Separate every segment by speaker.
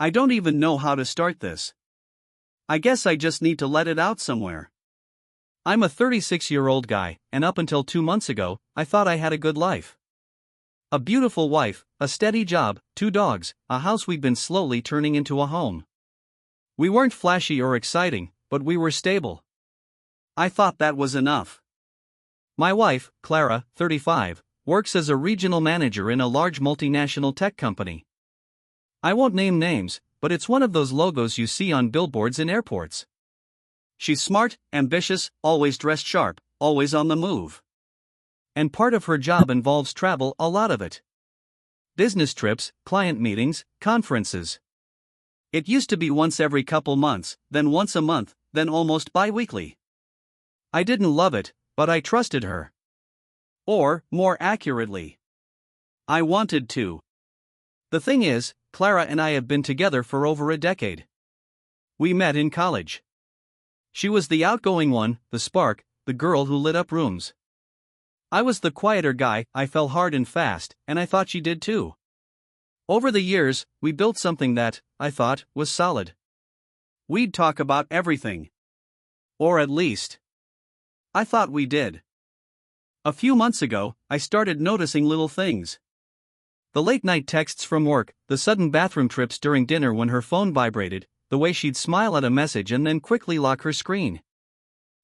Speaker 1: I don't even know how to start this. I guess I just need to let it out somewhere. I'm a 36-year-old guy, and up until 2 months ago, I thought I had a good life. A beautiful wife, a steady job, 2 dogs, a house we'd been slowly turning into a home. We weren't flashy or exciting, but we were stable. I thought that was enough. My wife, Clara, 35, works as a regional manager in a large multinational tech company. I won't name names, but it's one of those logos you see on billboards in airports. She's smart, ambitious, always dressed sharp, always on the move. And part of her job involves travel, a lot of it. Business trips, client meetings, conferences. It used to be once every couple months, then once a month, then almost bi-weekly. I didn't love it, but I trusted her. Or, more accurately, I wanted to. The thing is, Clara and I have been together for over a decade. We met in college. She was the outgoing one, the spark, the girl who lit up rooms. I was the quieter guy. I fell hard and fast, and I thought she did too. Over the years, we built something that, I thought, was solid. We'd talk about everything. Or at least, I thought we did. A few months ago, I started noticing little things. The late-night texts from work, the sudden bathroom trips during dinner when her phone vibrated, the way she'd smile at a message and then quickly lock her screen.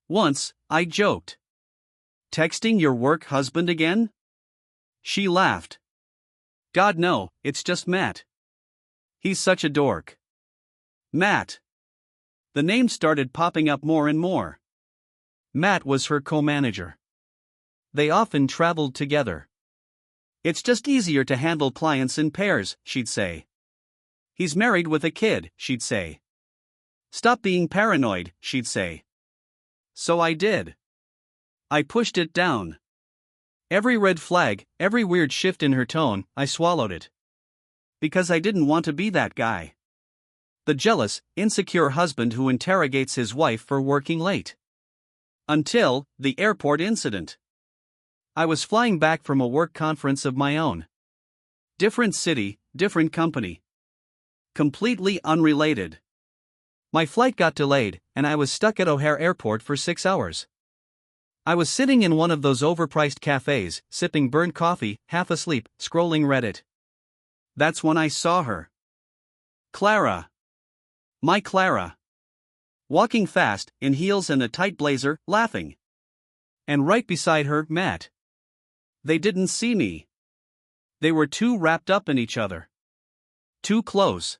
Speaker 1: Once, I joked. "Texting your work husband again?" She laughed. "God no, it's just Matt. He's such a dork." Matt. The name started popping up more and more. Matt was her co-manager. They often traveled together. "It's just easier to handle clients in pairs," she'd say. "He's married with a kid," she'd say. "Stop being paranoid," she'd say. So I did. I pushed it down. Every red flag, every weird shift in her tone, I swallowed it. Because I didn't want to be that guy. The jealous, insecure husband who interrogates his wife for working late. Until the airport incident. I was flying back from a work conference of my own. Different city, different company. Completely unrelated. My flight got delayed, and I was stuck at O'Hare Airport for 6 hours. I was sitting in one of those overpriced cafes, sipping burnt coffee, half asleep, scrolling Reddit. That's when I saw her. Clara. My Clara. Walking fast, in heels and a tight blazer, laughing. And right beside her, Matt. They didn't see me. They were too wrapped up in each other. Too close.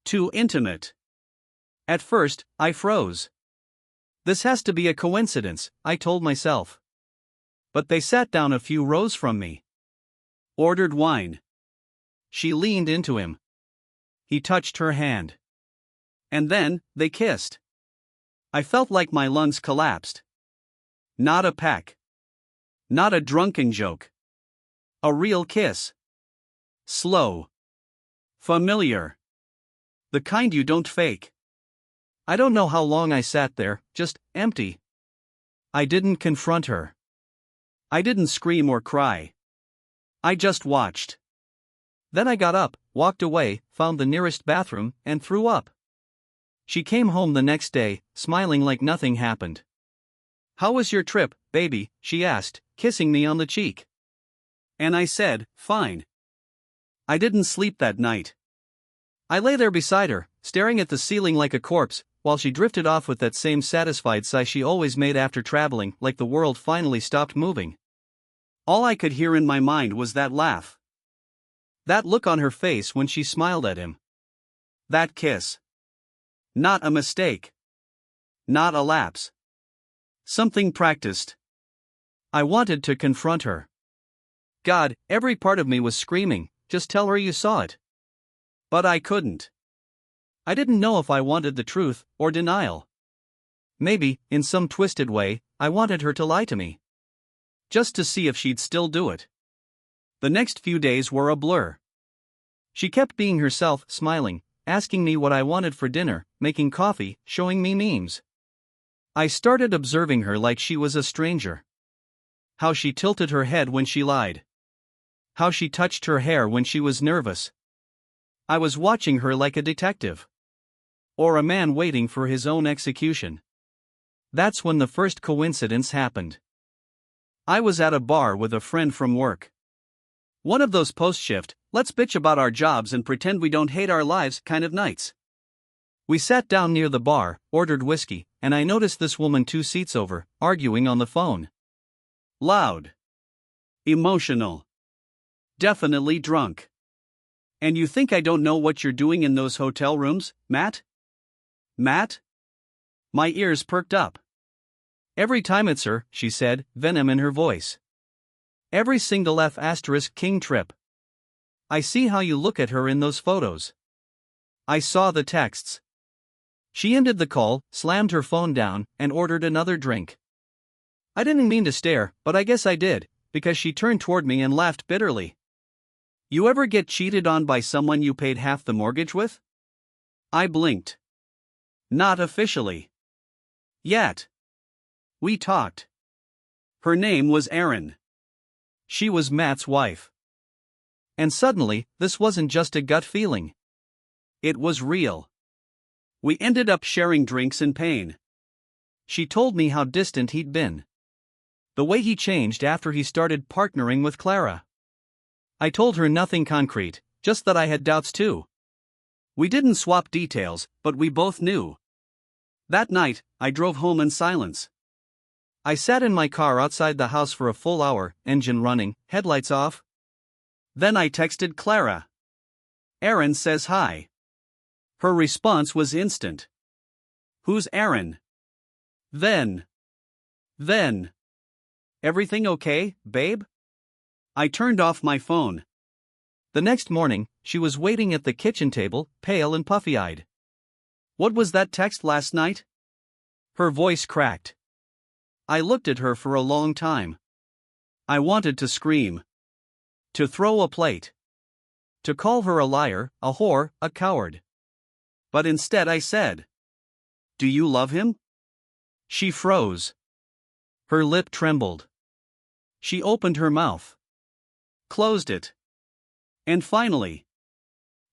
Speaker 1: Too intimate. At first, I froze. This has to be a coincidence, I told myself. But they sat down a few rows from me. Ordered wine. She leaned into him. He touched her hand. And then, they kissed. I felt like my lungs collapsed. Not a peck. Not a drunken joke. A real kiss. Slow. Familiar. The kind you don't fake. I don't know how long I sat there, just empty. I didn't confront her. I didn't scream or cry. I just watched. Then I got up, walked away, found the nearest bathroom, and threw up. She came home the next day, smiling like nothing happened. "How was your trip, baby?" she asked, kissing me on the cheek. And I said, "Fine." I didn't sleep that night. I lay there beside her, staring at the ceiling like a corpse, while she drifted off with that same satisfied sigh she always made after traveling, like the world finally stopped moving. All I could hear in my mind was that laugh. That look on her face when she smiled at him. That kiss. Not a mistake. Not a lapse. Something practiced. I wanted to confront her. God, every part of me was screaming, just tell her you saw it. But I couldn't. I didn't know if I wanted the truth or denial. Maybe, in some twisted way, I wanted her to lie to me. Just to see if she'd still do it. The next few days were a blur. She kept being herself, smiling, asking me what I wanted for dinner, making coffee, showing me memes. I started observing her like she was a stranger. How she tilted her head when she lied. How she touched her hair when she was nervous. I was watching her like a detective. Or a man waiting for his own execution. That's when the first coincidence happened. I was at a bar with a friend from work. One of those post-shift, let's bitch about our jobs and pretend we don't hate our lives kind of nights. We sat down near the bar, ordered whiskey, and I noticed this woman 2 seats over, arguing on the phone. Loud. Emotional. Definitely drunk. And you think I don't know what you're doing in those hotel rooms, Matt? Matt? My ears perked up. Every time it's her, she said, venom in her voice. Every single F***king trip. I see how you look at her in those photos. I saw the texts. She ended the call, slammed her phone down, and ordered another drink. I didn't mean to stare, but I guess I did, because she turned toward me and laughed bitterly. You ever get cheated on by someone you paid half the mortgage with? I blinked. Not officially. Yet. We talked. Her name was Erin. She was Matt's wife. And suddenly, this wasn't just a gut feeling. It was real. We ended up sharing drinks and pain. She told me how distant he'd been. The way he changed after he started partnering with Clara. I told her nothing concrete, just that I had doubts too. We didn't swap details, but we both knew. That night, I drove home in silence. I sat in my car outside the house for a full hour, engine running, headlights off. Then I texted Clara. Erin says hi. Her response was instant. Who's Erin? Then. Everything okay, babe? I turned off my phone. The next morning, she was waiting at the kitchen table, pale and puffy-eyed. What was that text last night? Her voice cracked. I looked at her for a long time. I wanted to scream. To throw a plate. To call her a liar, a whore, a coward. But instead I said, "Do you love him?" She froze. Her lip trembled. She opened her mouth. Closed it. And finally.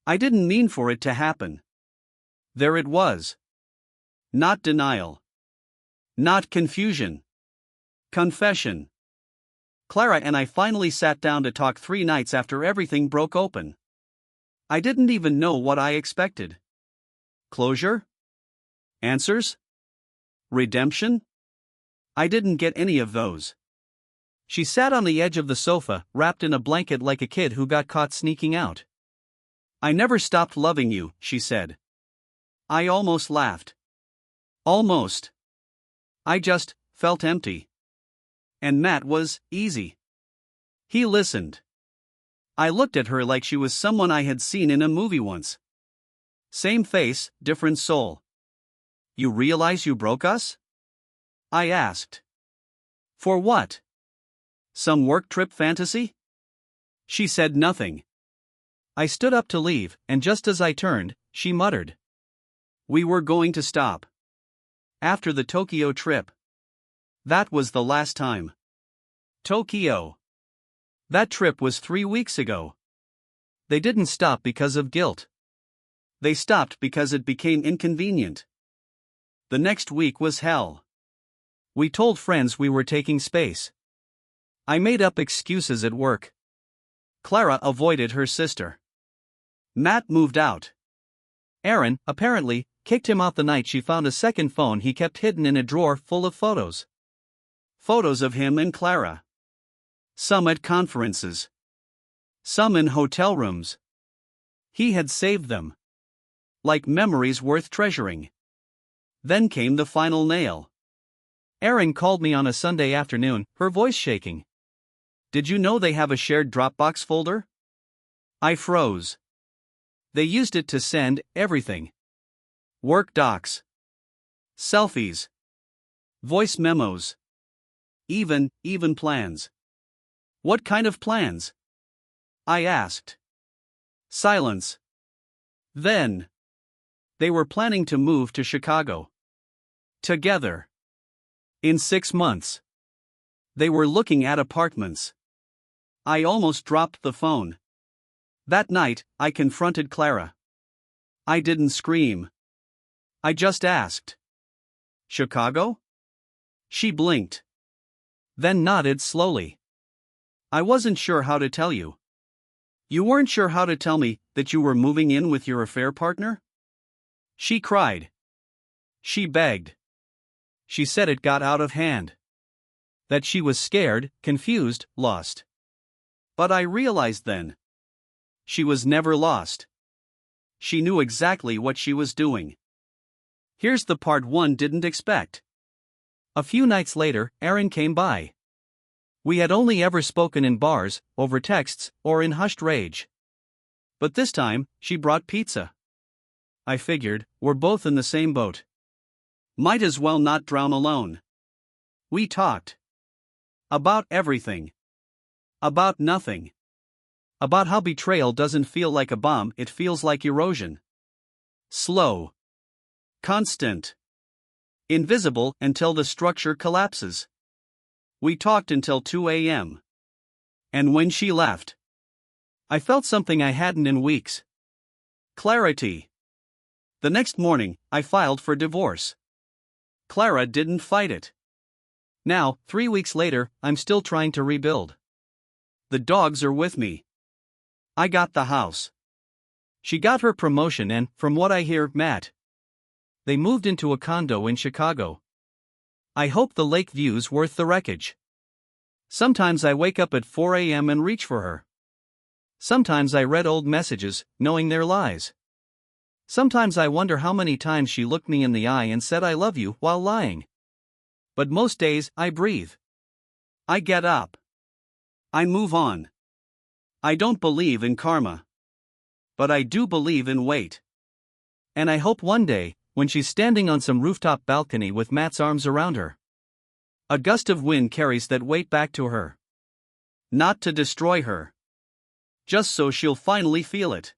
Speaker 1: I didn't mean for it to happen. There it was. Not denial. Not confusion. Confession. Clara and I finally sat down to talk 3 nights after everything broke open. I didn't even know what I expected. Closure? Answers? Redemption? I didn't get any of those. She sat on the edge of the sofa, wrapped in a blanket like a kid who got caught sneaking out. I never stopped loving you, she said. I almost laughed. Almost. I just felt empty. And Matt was easy. He listened. I looked at her like she was someone I had seen in a movie once. Same face, different soul. You realize you broke us? I asked. For what? Some work trip fantasy? She said nothing. I stood up to leave, and just as I turned, she muttered. We were going to stop. After the Tokyo trip. That was the last time. Tokyo. That trip was 3 weeks ago. They didn't stop because of guilt. They stopped because it became inconvenient. The next week was hell. We told friends we were taking space. I made up excuses at work. Clara avoided her sister. Matt moved out. Erin, apparently, kicked him out the night she found a second phone he kept hidden in a drawer full of photos. Photos of him and Clara. Some at conferences. Some in hotel rooms. He had saved them. Like memories worth treasuring. Then came the final nail. Erin called me on a Sunday afternoon, her voice shaking. Did you know they have a shared Dropbox folder? I froze. They used it to send everything. Work docs. Selfies. Voice memos. Even plans. What kind of plans? I asked. Silence. Then. They were planning to move to Chicago. Together. In 6 months. They were looking at apartments. I almost dropped the phone. That night, I confronted Clara. I didn't scream. I just asked. Chicago? She blinked. Then nodded slowly. I wasn't sure how to tell you. You weren't sure how to tell me that you were moving in with your affair partner? She cried. She begged. She said it got out of hand. That she was scared, confused, lost. But I realized then. She was never lost. She knew exactly what she was doing. Here's the part one didn't expect. A few nights later, Erin came by. We had only ever spoken in bars, over texts, or in hushed rage. But this time, she brought pizza. I figured, we're both in the same boat. Might as well not drown alone. We talked. About everything. About nothing. About how betrayal doesn't feel like a bomb, it feels like erosion. Slow. Constant. Invisible until the structure collapses. We talked until 2 a.m. And when she left, I felt something I hadn't in weeks. Clarity. The next morning, I filed for divorce. Clara didn't fight it. Now, 3 weeks later, I'm still trying to rebuild. The dogs are with me. I got the house. She got her promotion and, from what I hear, Matt. They moved into a condo in Chicago. I hope the lake view's worth the wreckage. Sometimes I wake up at 4 a.m. and reach for her. Sometimes I read old messages, knowing they're lies. Sometimes I wonder how many times she looked me in the eye and said I love you while lying. But most days, I breathe. I get up. I move on. I don't believe in karma. But I do believe in wait. And I hope one day, when she's standing on some rooftop balcony with Matt's arms around her, a gust of wind carries that weight back to her. Not to destroy her. Just so she'll finally feel it.